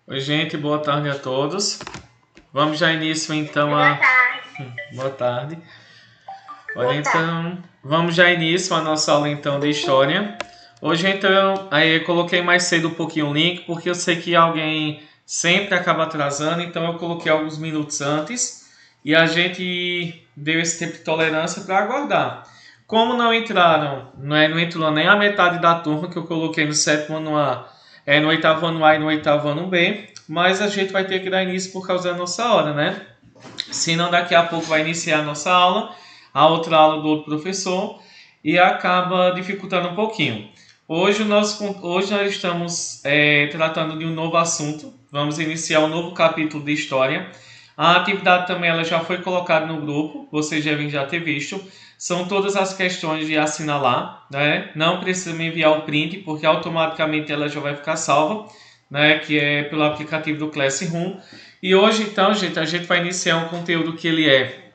Oi, gente, boa tarde a todos. Vamos já início então Boa a. tarde. Boa tarde. Olha, Boa tarde. então, vamos já início a nossa aula então de história. Hoje então, aí eu coloquei mais cedo um pouquinho o link, porque eu sei que alguém sempre acaba atrasando, então eu coloquei alguns minutos antes e a gente deu esse tempo de tolerância para aguardar. Como não entraram, não entrou nem a metade da turma que eu coloquei no sétimo ano A, no oitavo ano A e no oitavo ano B, mas a gente vai ter que dar início por causa da nossa hora, né? Senão daqui a pouco vai iniciar a nossa aula, a outra aula do outro professor, e acaba dificultando um pouquinho. Hoje nós estamos tratando de um novo assunto, vamos iniciar um novo capítulo de História. A atividade também ela já foi colocada no grupo, vocês devem já ter visto. São todas as questões de assinalar, né? Não precisa me enviar o print, porque automaticamente ela já vai ficar salva, né? Que é pelo aplicativo do Classroom. E hoje, então, gente, a gente vai iniciar um conteúdo que ele é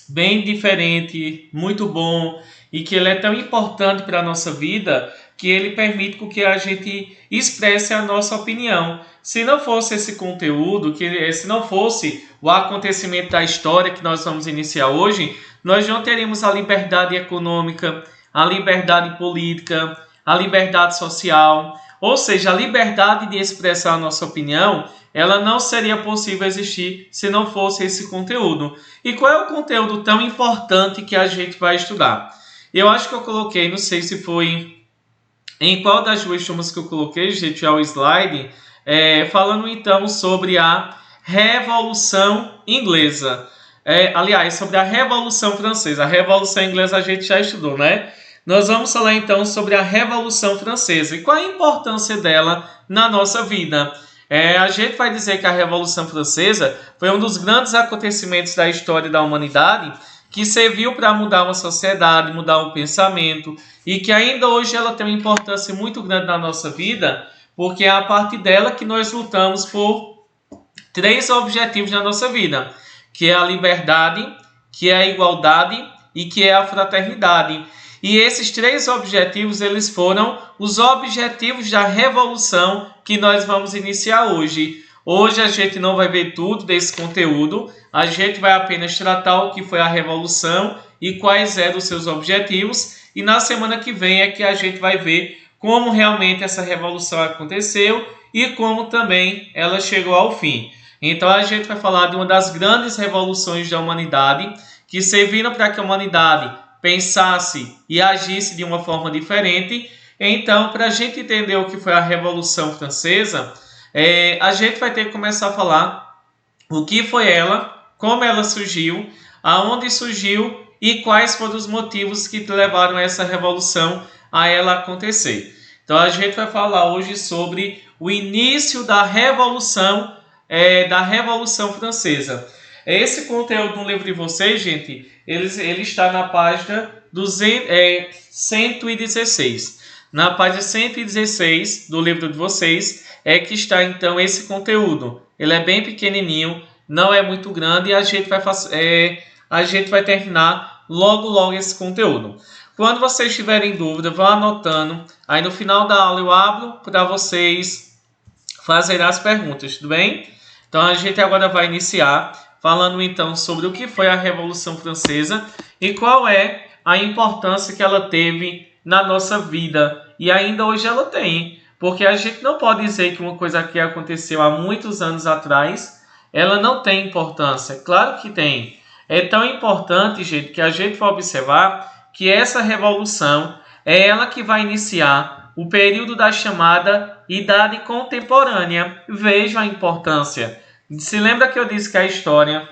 bem diferente, muito bom e que ele é tão importante para a nossa vida que ele permite que a gente expresse a nossa opinião. Se não fosse esse conteúdo, se não fosse o acontecimento da história que nós vamos iniciar hoje, nós não teríamos a liberdade econômica, a liberdade política, a liberdade social, ou seja, a liberdade de expressar a nossa opinião, ela não seria possível existir se não fosse esse conteúdo. E qual é o conteúdo tão importante que a gente vai estudar? Eu acho que eu coloquei, não sei se foi em qual das duas turmas que eu coloquei, gente, é o slide, falando então sobre a Revolução Inglesa. Aliás, sobre a Revolução Francesa. A Revolução Inglesa a gente já estudou, né? Nós vamos falar então sobre a Revolução Francesa e qual a importância dela na nossa vida. A gente vai dizer que a Revolução Francesa foi um dos grandes acontecimentos da história da humanidade que serviu para mudar uma sociedade, mudar um pensamento e que ainda hoje ela tem uma importância muito grande na nossa vida, porque é a partir dela que nós lutamos por três objetivos na nossa vida, que é a liberdade, que é a igualdade e que é a fraternidade. E esses três objetivos, eles foram os objetivos da revolução que nós vamos iniciar hoje. Hoje a gente não vai ver tudo desse conteúdo, a gente vai apenas tratar o que foi a revolução e quais eram os seus objetivos. E na semana que vem é que a gente vai ver como realmente essa revolução aconteceu e como também ela chegou ao fim. Então a gente vai falar de uma das grandes revoluções da humanidade que serviram para que a humanidade pensasse e agisse de uma forma diferente. Então, para a gente entender o que foi a Revolução Francesa, a gente vai ter que começar a falar o que foi ela, como ela surgiu, aonde surgiu e quais foram os motivos que levaram essa revolução a ela acontecer. Então a gente vai falar hoje sobre o início da Revolução Francesa. Esse conteúdo no livro de vocês, gente, ele está na página 116. Na página 116 do livro de vocês é que está então esse conteúdo. Ele é bem pequenininho, não é muito grande e a gente vai terminar logo esse conteúdo. Quando vocês tiverem dúvida, vão anotando. Aí no final da aula eu abro para vocês fazerem as perguntas, tudo bem? Então a gente agora vai iniciar falando então sobre o que foi a Revolução Francesa e qual é a importância que ela teve na nossa vida. E ainda hoje ela tem, porque a gente não pode dizer que uma coisa que aconteceu há muitos anos atrás, ela não tem importância. Claro que tem. É tão importante, gente, que a gente vai observar que essa revolução é ela que vai iniciar o período da chamada Idade Contemporânea. Vejam a importância. Se lembra que eu disse que a história,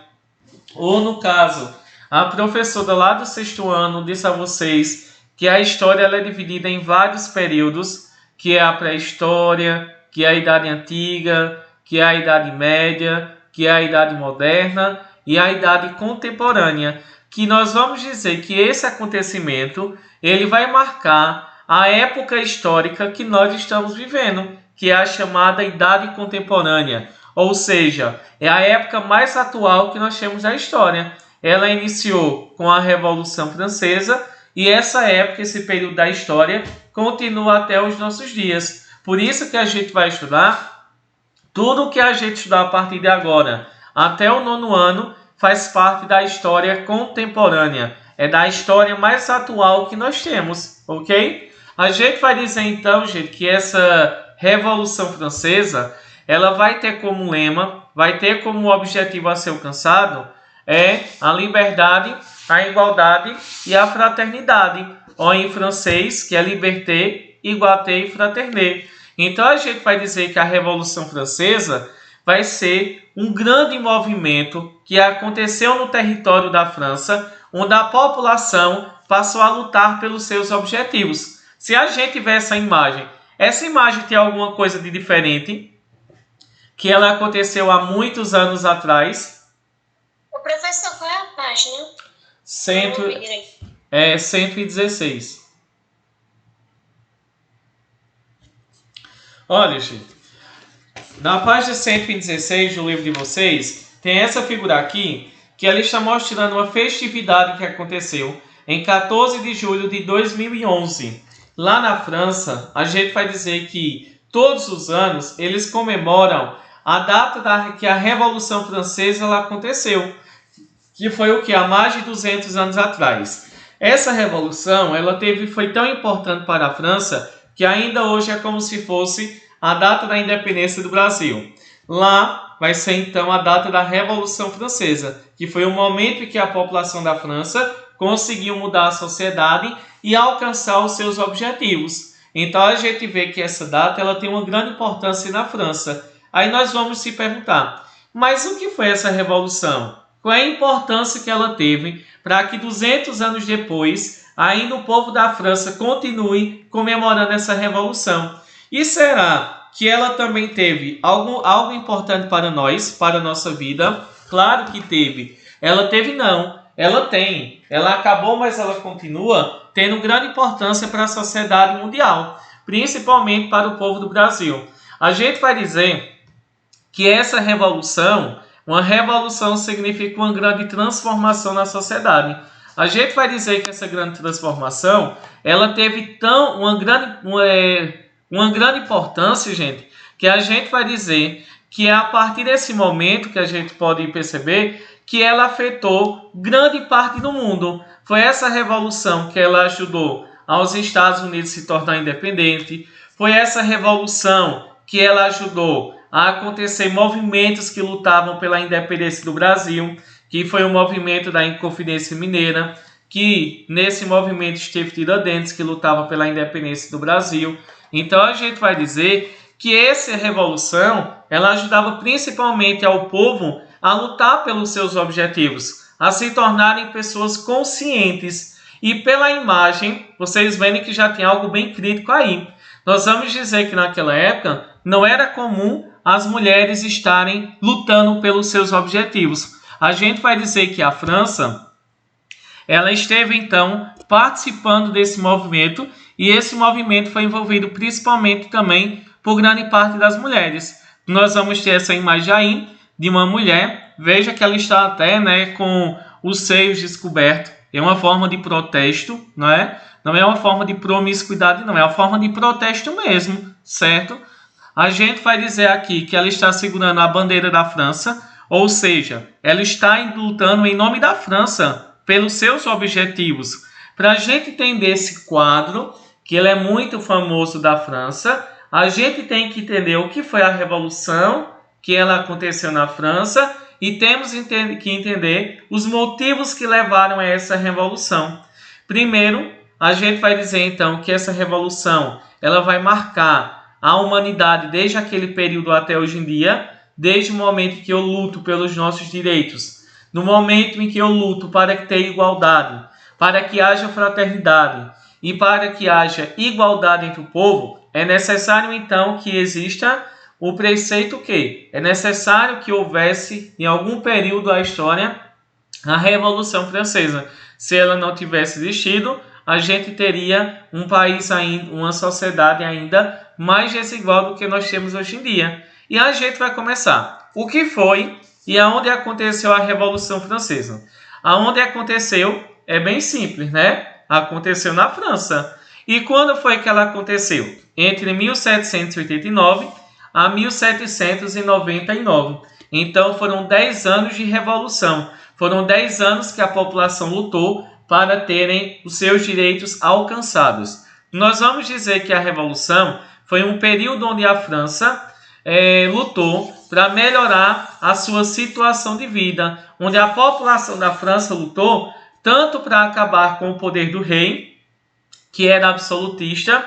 ou no caso, a professora lá do sexto ano disse a vocês que a história ela é dividida em vários períodos, que é a pré-história, que é a Idade Antiga, que é a Idade Média, que é a Idade Moderna e a Idade Contemporânea, que nós vamos dizer que esse acontecimento ele vai marcar a época histórica que nós estamos vivendo, que é a chamada Idade Contemporânea, ou seja, é a época mais atual que nós temos da história. Ela iniciou com a Revolução Francesa e essa época, esse período da história, continua até os nossos dias. Por isso que a gente vai estudar Tudo que a gente estudar a partir de agora até o 9º ano faz parte da história contemporânea. É da história mais atual que nós temos, ok? A gente vai dizer então, gente, que essa Revolução Francesa, ela vai ter como lema, vai ter como objetivo a ser alcançado a liberdade, a igualdade e a fraternidade, ou em francês, que é liberté, iguauté e fraternité. Então a gente vai dizer que a Revolução Francesa vai ser um grande movimento que aconteceu no território da França, onde a população passou a lutar pelos seus objetivos. Se a gente vê essa imagem tem alguma coisa de diferente, que ela aconteceu há muitos anos atrás. O professor, qual é a página? 116. Olha, gente, na página 116 do livro de vocês, tem essa figura aqui, que ela está mostrando uma festividade que aconteceu em 14 de julho de 2011. Lá na França, a gente vai dizer que todos os anos eles comemoram a data que a Revolução Francesa ela aconteceu, que foi o que? Há mais de 200 anos atrás. Essa revolução foi tão importante para a França que ainda hoje é como se fosse a data da independência do Brasil. Lá vai ser então a data da Revolução Francesa, que foi o momento em que a população da França conseguiu mudar a sociedade e alcançar os seus objetivos. Então a gente vê que essa data ela tem uma grande importância na França. Aí nós vamos se perguntar, mas o que foi essa revolução? Qual é a importância que ela teve para que 200 anos depois, ainda o povo da França continue comemorando essa revolução? E será que ela também teve algo importante para nós, para a nossa vida? Claro que teve. Ela teve não. Ela tem. Ela acabou, mas ela continua tendo grande importância para a sociedade mundial, principalmente para o povo do Brasil. A gente vai dizer que essa revolução, uma revolução significa uma grande transformação na sociedade. A gente vai dizer que essa grande transformação, ela teve uma grande importância, gente, que a gente vai dizer que é a partir desse momento que a gente pode perceber que ela afetou grande parte do mundo. Foi essa revolução que ela ajudou aos Estados Unidos se tornar independente. Foi essa revolução que ela ajudou a acontecer movimentos que lutavam pela independência do Brasil, que foi o movimento da Inconfidência Mineira, que nesse movimento esteve Tiradentes, que lutava pela independência do Brasil. Então a gente vai dizer que essa revolução ela ajudava principalmente ao povo a lutar pelos seus objetivos, a se tornarem pessoas conscientes. E pela imagem, vocês veem que já tem algo bem crítico aí. Nós vamos dizer que naquela época não era comum as mulheres estarem lutando pelos seus objetivos. A gente vai dizer que a França, ela esteve então participando desse movimento e esse movimento foi envolvido principalmente também por grande parte das mulheres. Nós vamos ter essa imagem aí de uma mulher, veja que ela está até com os seios descobertos, é uma forma de protesto, não é? Não é uma forma de promiscuidade, não, é uma forma de protesto mesmo, certo? A gente vai dizer aqui que ela está segurando a bandeira da França, ou seja, ela está lutando em nome da França pelos seus objetivos. Para a gente entender esse quadro, que ele é muito famoso da França, a gente tem que entender o que foi a Revolução, que ela aconteceu na França, e temos que entender os motivos que levaram a essa revolução. Primeiro, a gente vai dizer então que essa revolução ela vai marcar a humanidade desde aquele período até hoje em dia, desde o momento em que eu luto pelos nossos direitos, no momento em que eu luto para que tenha igualdade, para que haja fraternidade e para que haja igualdade entre o povo, é necessário então que exista o preceito que é necessário que houvesse em algum período da história a Revolução Francesa. Se ela não tivesse existido, a gente teria um país ainda, uma sociedade ainda mais desigual do que nós temos hoje em dia. E a gente vai começar. O que foi e aonde aconteceu a Revolução Francesa? Aonde aconteceu é bem simples, né? Aconteceu na França. E quando foi que ela aconteceu? Entre 1789 a 1799. Então foram 10 anos de revolução. Foram 10 anos que a população lutou para terem os seus direitos alcançados. Nós vamos dizer que a revolução foi um período onde a França lutou para melhorar a sua situação de vida, onde a população da França lutou tanto para acabar com o poder do rei, que era absolutista,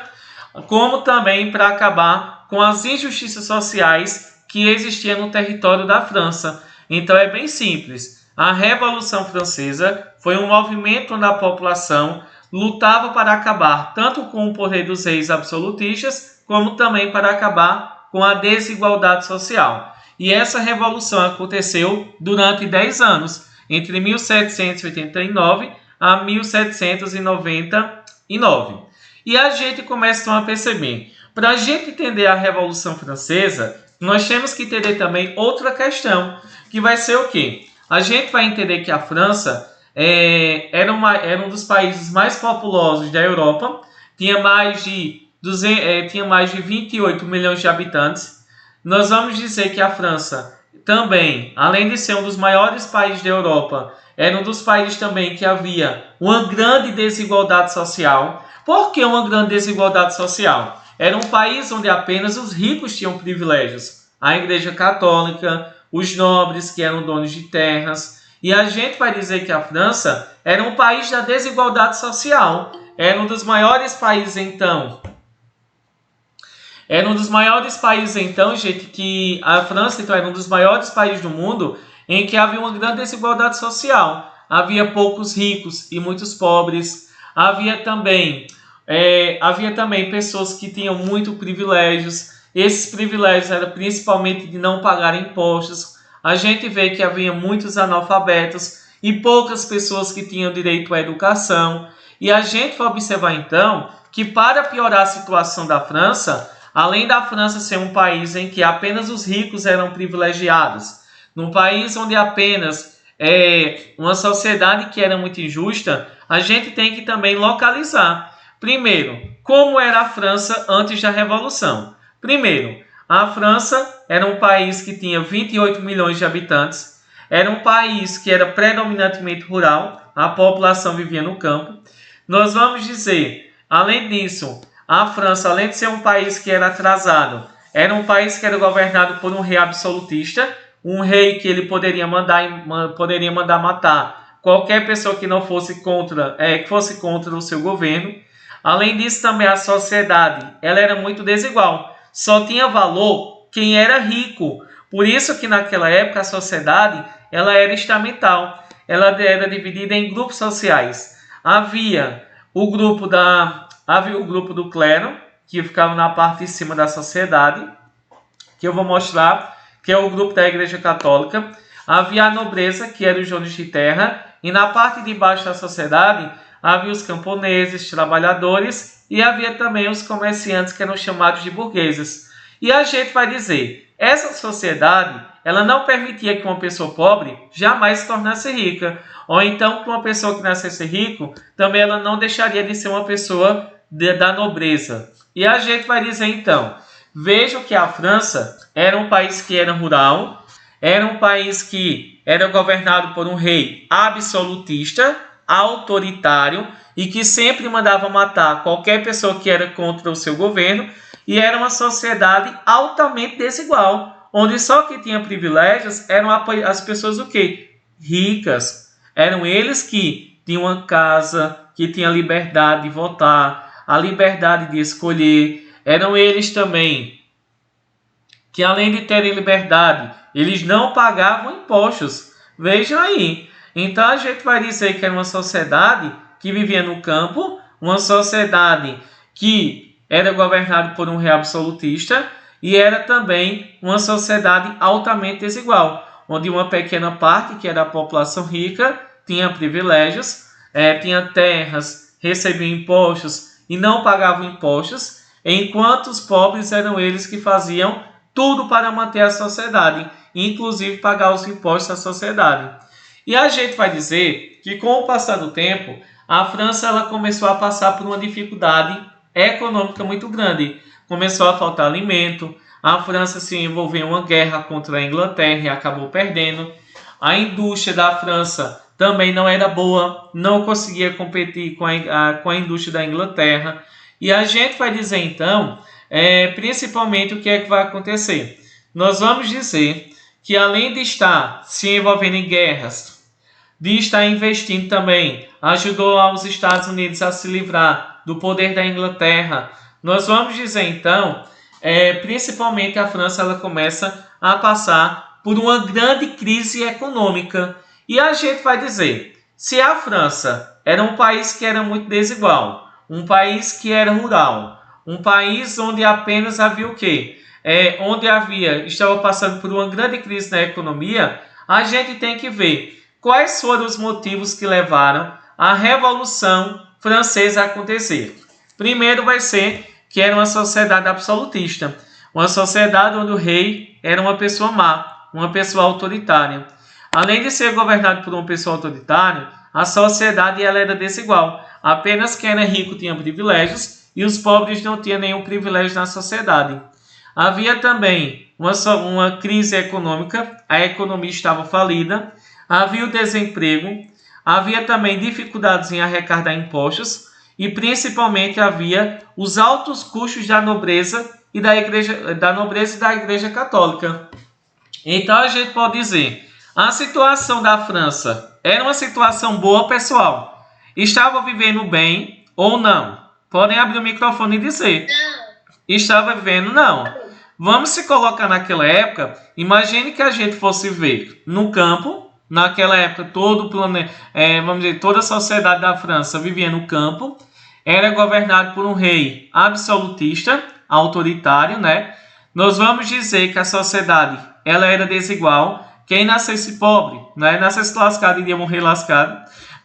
como também para acabar com as injustiças sociais que existiam no território da França. Então é bem simples. A Revolução Francesa foi um movimento onde a população lutava para acabar tanto com o poder dos reis absolutistas, como também para acabar com a desigualdade social. E essa revolução aconteceu durante 10 anos, entre 1789 a 1799. E a gente começa a perceber, para a gente entender a Revolução Francesa, nós temos que entender também outra questão, que vai ser o quê? A gente vai entender que a França era um dos países mais populosos da Europa, tinha mais de 28 milhões de habitantes. Nós vamos dizer que a França também, além de ser um dos maiores países da Europa, era um dos países também que havia uma grande desigualdade social. Por que uma grande desigualdade social? Era um país onde apenas os ricos tinham privilégios. A Igreja Católica, os nobres que eram donos de terras. E a gente vai dizer que a França era um país da desigualdade social. Era um dos maiores países então. Gente, que a França então, era um dos maiores países do mundo em que havia uma grande desigualdade social. Havia poucos ricos e muitos pobres. Havia também pessoas que tinham muitos privilégios. Esses privilégios eram principalmente de não pagar impostos. A gente vê que havia muitos analfabetos e poucas pessoas que tinham direito à educação. E a gente vai observar então que, para piorar a situação da França, além da França ser um país em que apenas os ricos eram privilegiados, num país onde apenas uma sociedade que era muito injusta, a gente tem que também localizar. Primeiro, como era a França antes da Revolução? Primeiro, a França era um país que tinha 28 milhões de habitantes, era um país que era predominantemente rural, a população vivia no campo. Nós vamos dizer, além disso, a França, além de ser um país que era atrasado, era um país que era governado por um rei absolutista, um rei que ele poderia mandar matar qualquer pessoa que não fosse contra o seu governo. Além disso, também a sociedade ela era muito desigual. Só tinha valor quem era rico. Por isso que naquela época a sociedade ela era estamental. Ela era dividida em grupos sociais. Havia o grupo do clero, que ficava na parte de cima da sociedade, que eu vou mostrar, que é o grupo da Igreja Católica. Havia a nobreza, que eram os donos de terra, e na parte de baixo da sociedade havia os camponeses, trabalhadores, e havia também os comerciantes, que eram chamados de burgueses. E a gente vai dizer, essa sociedade ela não permitia que uma pessoa pobre jamais se tornasse rica, ou então que uma pessoa que nascesse rico, também ela não deixaria de ser uma pessoa da nobreza. E a gente vai dizer então, vejam que a França era um país que era rural, era um país que era governado por um rei absolutista, autoritário, e que sempre mandava matar qualquer pessoa que era contra o seu governo, e era uma sociedade altamente desigual, onde só quem tinha privilégios eram as pessoas o quê? Ricas. Eram eles que tinham uma casa, que tinham a liberdade de votar, a liberdade de escolher. Eram eles também que, além de terem liberdade, eles não pagavam impostos. Vejam aí. Então a gente vai dizer que era uma sociedade que vivia no campo, uma sociedade que era governada por um rei absolutista, e era também uma sociedade altamente desigual, onde uma pequena parte, que era a população rica, tinha privilégios, tinha terras, recebia impostos e não pagavam impostos, enquanto os pobres eram eles que faziam tudo para manter a sociedade, inclusive pagar os impostos da sociedade. E a gente vai dizer que, com o passar do tempo, a França ela começou a passar por uma dificuldade econômica muito grande. Começou a faltar alimento, A França se envolveu em uma guerra contra a Inglaterra e acabou perdendo. A indústria da França também não era boa, não conseguia competir com a indústria da Inglaterra. E a gente vai dizer então, principalmente o que é que vai acontecer. Nós vamos dizer que além de estar se envolvendo em guerras, de estar investindo também, ajudou os Estados Unidos a se livrar do poder da Inglaterra. Nós vamos dizer então, principalmente a França, ela começa a passar por uma grande crise econômica. E a gente vai dizer, se a França era um país que era muito desigual, um país que era rural, um país onde apenas havia o quê? Estava passando por uma grande crise na economia, a gente tem que ver quais foram os motivos que levaram a Revolução Francesa a acontecer. Primeiro vai ser que era uma sociedade absolutista, uma sociedade onde o rei era uma pessoa má, uma pessoa autoritária. Além de ser governado por uma pessoa autoritária, a sociedade ela era desigual. Apenas quem era rico tinha privilégios e os pobres não tinham nenhum privilégio na sociedade. Havia também uma crise econômica, a economia estava falida, havia o desemprego, havia também dificuldades em arrecadar impostos e principalmente havia os altos custos da nobreza e da igreja católica. Então a gente pode dizer, a situação da França era uma situação boa, pessoal? Estava vivendo bem ou não? Podem abrir o microfone e dizer. Estava vivendo, não. Vamos se colocar naquela época, imagine que a gente fosse ver no campo, naquela época toda a sociedade da França vivia no campo, era governado por um rei absolutista, autoritário, né? Nós vamos dizer que a sociedade ela era desigual, quem nascesse pobre, né? Nascesse lascado iria morrer lascado.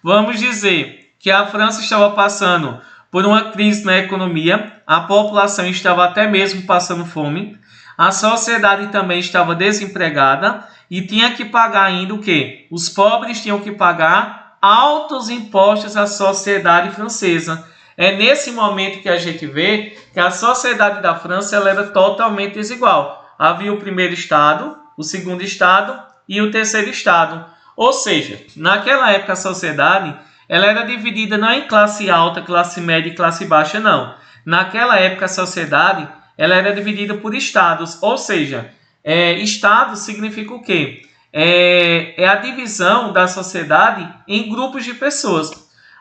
Vamos dizer que a França estava passando por uma crise na economia, a população estava até mesmo passando fome, a sociedade também estava desempregada e tinha que pagar ainda o quê? Os pobres tinham que pagar altos impostos à sociedade francesa. É nesse momento que a gente vê que a sociedade da França ela era totalmente desigual. Havia o primeiro estado, o segundo estado e o terceiro estado. Ou seja, naquela época a sociedade ela era dividida não em classe alta, classe média e classe baixa, não. Naquela época a sociedade ela era dividida por estados, ou seja, estado significa o quê? É a divisão da sociedade em grupos de pessoas.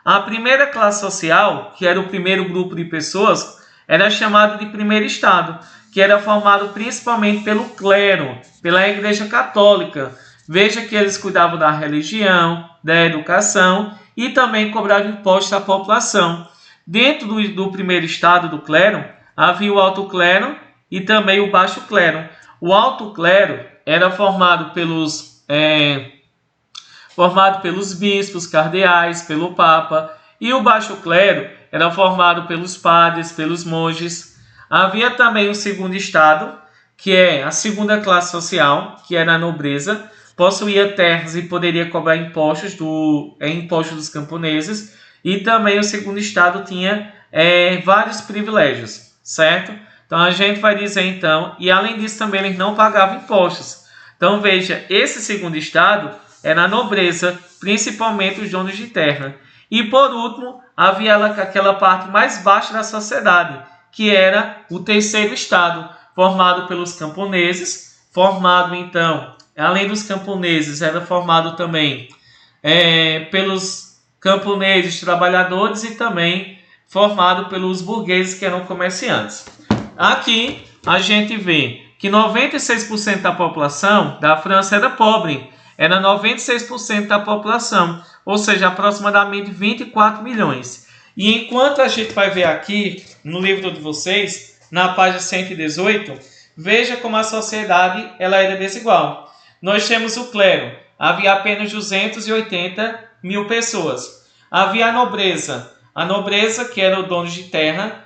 A primeira classe social, que era o primeiro grupo de pessoas, era chamado de primeiro estado, que era formado principalmente pelo clero, pela igreja católica. Veja que eles cuidavam da religião, da educação e também cobravam impostos à população. Dentro do primeiro estado do clero, havia o alto clero e também o baixo clero. O alto clero era formado pelos bispos, cardeais, pelo papa, e o baixo clero era formado pelos padres, pelos monges. Havia também o segundo estado, que é a segunda classe social, que era a nobreza, possuía terras e poderia cobrar impostos dos camponeses, e também o segundo estado tinha vários privilégios, certo? Então a gente vai dizer então, e além disso também eles não pagavam impostos. Então veja, esse segundo estado era a nobreza, principalmente os donos de terra. E por último, havia aquela parte mais baixa da sociedade, que era o terceiro estado, formado pelos camponeses, formado então, além dos camponeses, era formado também pelos camponeses trabalhadores e também formado pelos burgueses que eram comerciantes. Aqui a gente vê que 96% da população da França era pobre, era 96% da população, ou seja, aproximadamente 24 milhões. E enquanto a gente vai ver aqui no livro de vocês, na página 118, veja como a sociedade ela era desigual. Nós temos o clero, havia apenas 280 mil pessoas. Havia a nobreza que era o dono de terra,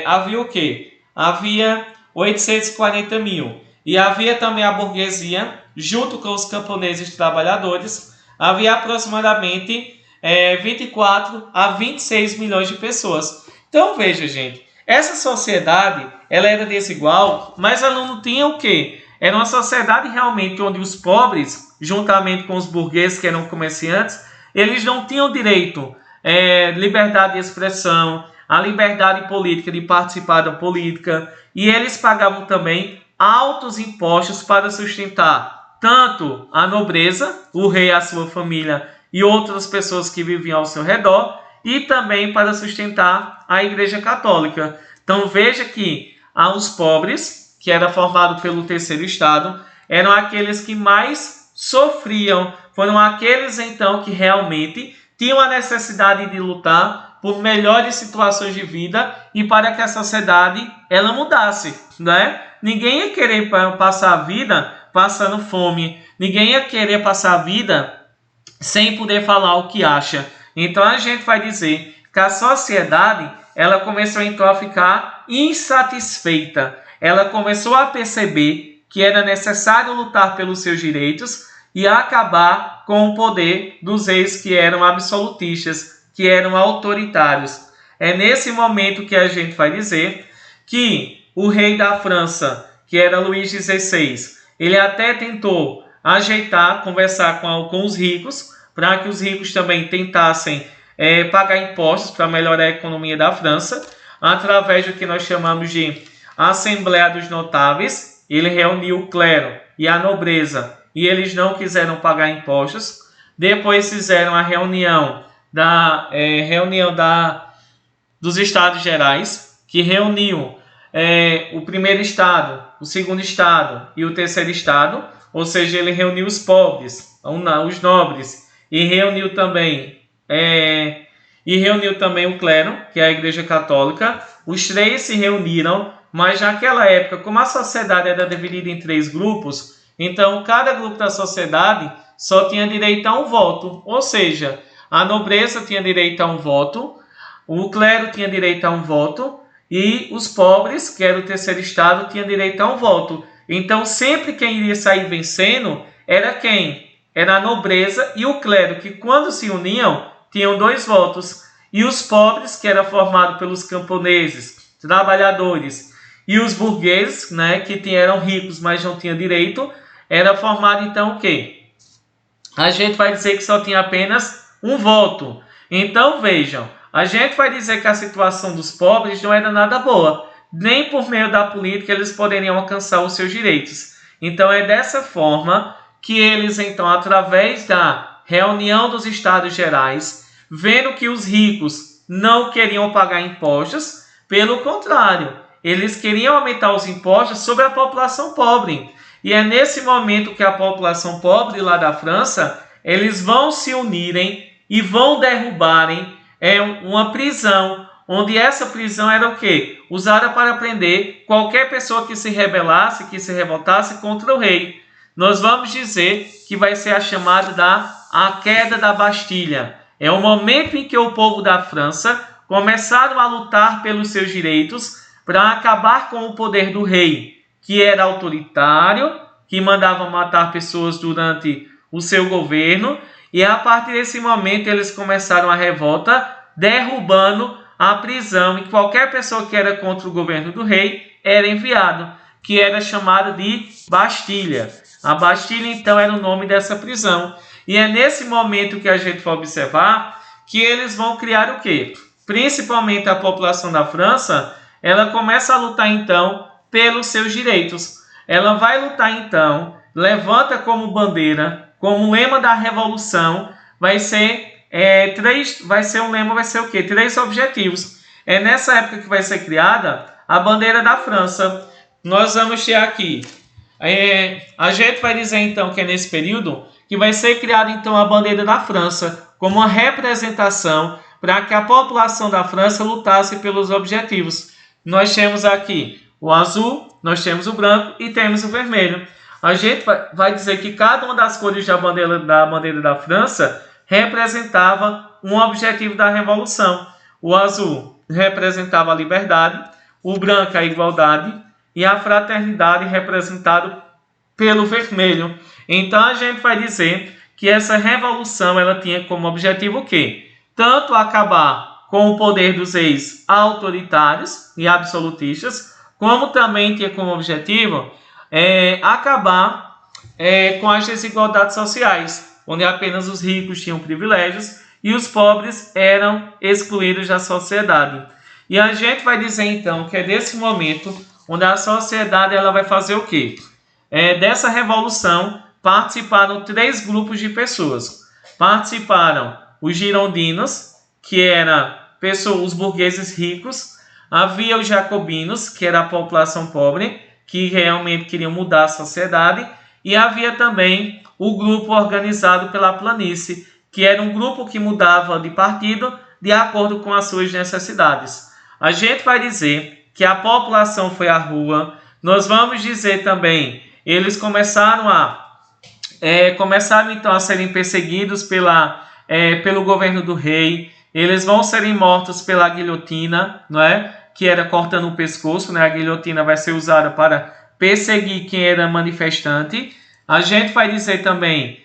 havia o quê? Havia 840 mil. E havia também a burguesia, junto com os camponeses trabalhadores, havia aproximadamente 24 a 26 milhões de pessoas. Então veja, gente, Essa sociedade, ela era desigual, mas ela não tinha o quê? Era uma sociedade realmente onde os pobres, juntamente com os burgueses, que eram comerciantes, eles não tinham direito liberdade de expressão, a liberdade política de participar da política, e eles pagavam também altos impostos para sustentar tanto a nobreza, o rei, a sua família e outras pessoas que viviam ao seu redor, e também para sustentar a Igreja Católica. Então veja que os pobres, que era formado pelo terceiro estado, eram aqueles que mais sofriam, foram aqueles então que realmente tinham a necessidade de lutar por melhores situações de vida e para que a sociedade ela mudasse, né? Ninguém ia querer passar a vida passando fome, ninguém ia querer passar a vida sem poder falar o que acha. Então a gente vai dizer que a sociedade ela começou então a ficar insatisfeita. Ela começou a perceber que era necessário lutar pelos seus direitos e acabar com o poder dos reis que eram absolutistas, que eram autoritários. É nesse momento que a gente vai dizer que o rei da França, que era Luís XVI, ele até tentou ajeitar, conversar com os ricos, para que os ricos também tentassem pagar impostos para melhorar a economia da França, através do que nós chamamos de Assembleia dos Notáveis. Ele reuniu o clero e a nobreza, e eles não quiseram pagar impostos. Depois fizeram a reunião dos Estados Gerais, que reuniu o primeiro estado, o segundo estado e o terceiro estado, ou seja, ele reuniu os pobres, os nobres, e reuniu também o clero, que é a Igreja Católica. Os três se reuniram, mas naquela época, como a sociedade era dividida em 3 grupos, então cada grupo da sociedade só tinha direito a um voto, ou seja, a nobreza tinha direito a um voto, o clero tinha direito a um voto, e os pobres, que era o terceiro estado, tinham direito a um voto. Então, sempre quem iria sair vencendo era quem? Era a nobreza e o clero, que quando se uniam, tinham 2 votos. E os pobres, que era formado pelos camponeses, trabalhadores, e os burgueses, né, que eram ricos, mas não tinham direito, era formado então o quê? A gente vai dizer que só tinha apenas um voto. Então, vejam, a gente vai dizer que a situação dos pobres não era nada boa. Nem por meio da política eles poderiam alcançar os seus direitos. Então é dessa forma que eles, então, através da reunião dos Estados Gerais, vendo que os ricos não queriam pagar impostos, pelo contrário, eles queriam aumentar os impostos sobre a população pobre. E é nesse momento que a população pobre lá da França, eles vão se unirem e vão derrubarem uma prisão, onde essa prisão era o quê? Usada para prender qualquer pessoa que se rebelasse, que se revoltasse contra o rei. Nós vamos dizer que vai ser a chamada a queda da Bastilha. É o momento em que o povo da França começaram a lutar pelos seus direitos para acabar com o poder do rei, que era autoritário, que mandava matar pessoas durante o seu governo. E a partir desse momento eles começaram a revolta, derrubando a prisão, e qualquer pessoa que era contra o governo do rei era enviado, que era chamada de Bastilha. A Bastilha, então, era o nome dessa prisão. E é nesse momento que a gente vai observar que eles vão criar o quê? Principalmente a população da França, ela começa a lutar, então, pelos seus direitos. Ela vai lutar, então, levanta como bandeira, como lema da revolução, vai ser o quê? 3 objetivos. É nessa época que vai ser criada a bandeira da França. Nós vamos ter aqui, a gente vai dizer então que é nesse período que vai ser criada então a bandeira da França, como uma representação para que a população da França lutasse pelos objetivos. Nós temos aqui o azul, nós temos o branco e temos o vermelho. A gente vai dizer que cada uma das cores da bandeira da França representava um objetivo da revolução. O azul representava a liberdade, o branco a igualdade e a fraternidade representado pelo vermelho. Então a gente vai dizer que essa revolução ela tinha como objetivo o quê? Tanto acabar com o poder dos reis autoritários e absolutistas, como também tinha como objetivo acabar com as desigualdades sociais, onde apenas os ricos tinham privilégios e os pobres eram excluídos da sociedade. E a gente vai dizer então que é desse momento onde a sociedade ela vai fazer o quê? Dessa revolução participaram 3 grupos de pessoas. Participaram os girondinos, que eram os burgueses ricos, havia os jacobinos, que era a população pobre, que realmente queriam mudar a sociedade, e havia também o grupo organizado pela planície, que era um grupo que mudava de partido de acordo com as suas necessidades. A gente vai dizer que a população foi à rua, nós vamos dizer também, eles começaram então a serem perseguidos pelo governo do rei, eles vão serem mortos pela guilhotina, não é? Que era cortando o pescoço, né? A guilhotina vai ser usada para perseguir quem era manifestante. A gente vai dizer também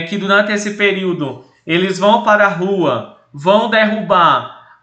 que durante esse período eles vão para a rua, vão derrubar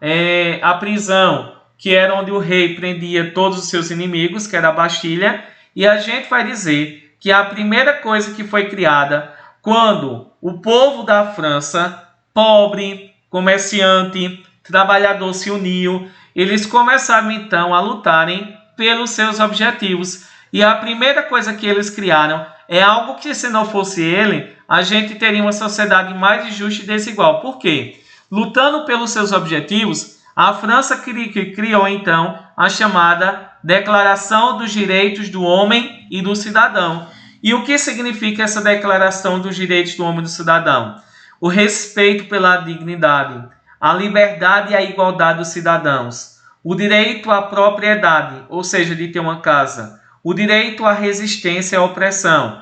a prisão, que era onde o rei prendia todos os seus inimigos, que era a Bastilha, e a gente vai dizer que a primeira coisa que foi criada quando o povo da França, pobre, comerciante, trabalhador, se uniu, eles começaram então a lutarem pelos seus objetivos. E a primeira coisa que eles criaram é algo que, se não fosse ele, a gente teria uma sociedade mais justa e desigual. Por quê? Lutando pelos seus objetivos, a França criou então a chamada Declaração dos Direitos do Homem e do Cidadão. E o que significa essa Declaração dos Direitos do Homem e do Cidadão? O respeito pela dignidade, a liberdade e a igualdade dos cidadãos, o direito à propriedade, ou seja, de ter uma casa, o direito à resistência à opressão,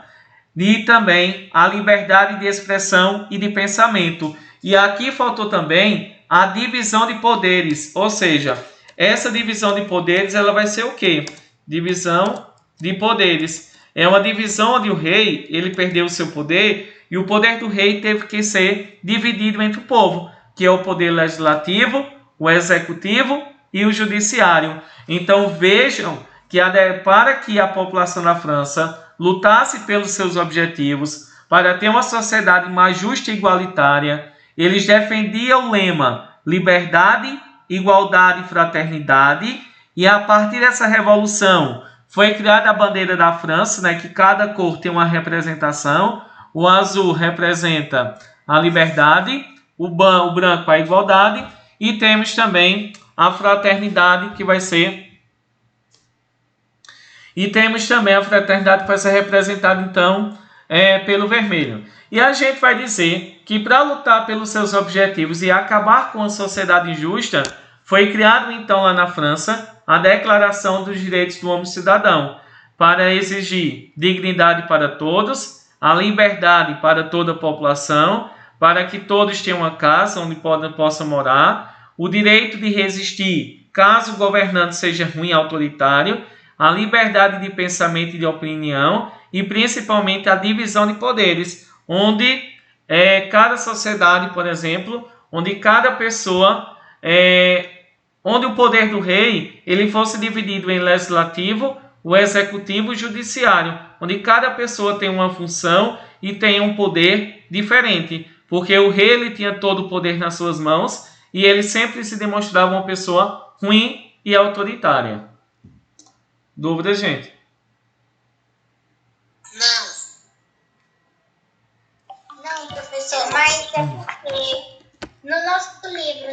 e também a liberdade de expressão e de pensamento. E aqui faltou também a divisão de poderes, ou seja, essa divisão de poderes ela vai ser o quê? Divisão de poderes. É uma divisão onde o rei ele perdeu o seu poder e o poder do rei teve que ser dividido entre o povo, que é o poder legislativo, o executivo e o judiciário. Então vejam que para que a população da França lutasse pelos seus objetivos, para ter uma sociedade mais justa e igualitária, eles defendiam o lema liberdade, igualdade e fraternidade, e a partir dessa revolução foi criada a bandeira da França, né, que cada cor tem uma representação. O azul representa a liberdade, o branco a igualdade, e temos também a fraternidade que vai ser representada então pelo vermelho. E a gente vai dizer que para lutar pelos seus objetivos e acabar com a sociedade injusta, foi criado então lá na França a Declaração dos Direitos do Homem e Cidadão, para exigir dignidade para todos, a liberdade para toda a população, para que todos tenham uma casa onde possam morar, o direito de resistir caso o governante seja ruim e autoritário, a liberdade de pensamento e de opinião e principalmente a divisão de poderes, onde cada sociedade, por exemplo, onde cada pessoa, onde o poder do rei ele fosse dividido em legislativo, o executivo e o judiciário, onde cada pessoa tem uma função e tem um poder diferente, porque o rei ele tinha todo o poder nas suas mãos e ele sempre se demonstrava uma pessoa ruim e autoritária. Dúvidas, gente? Não, professor, mas é porque no nosso livro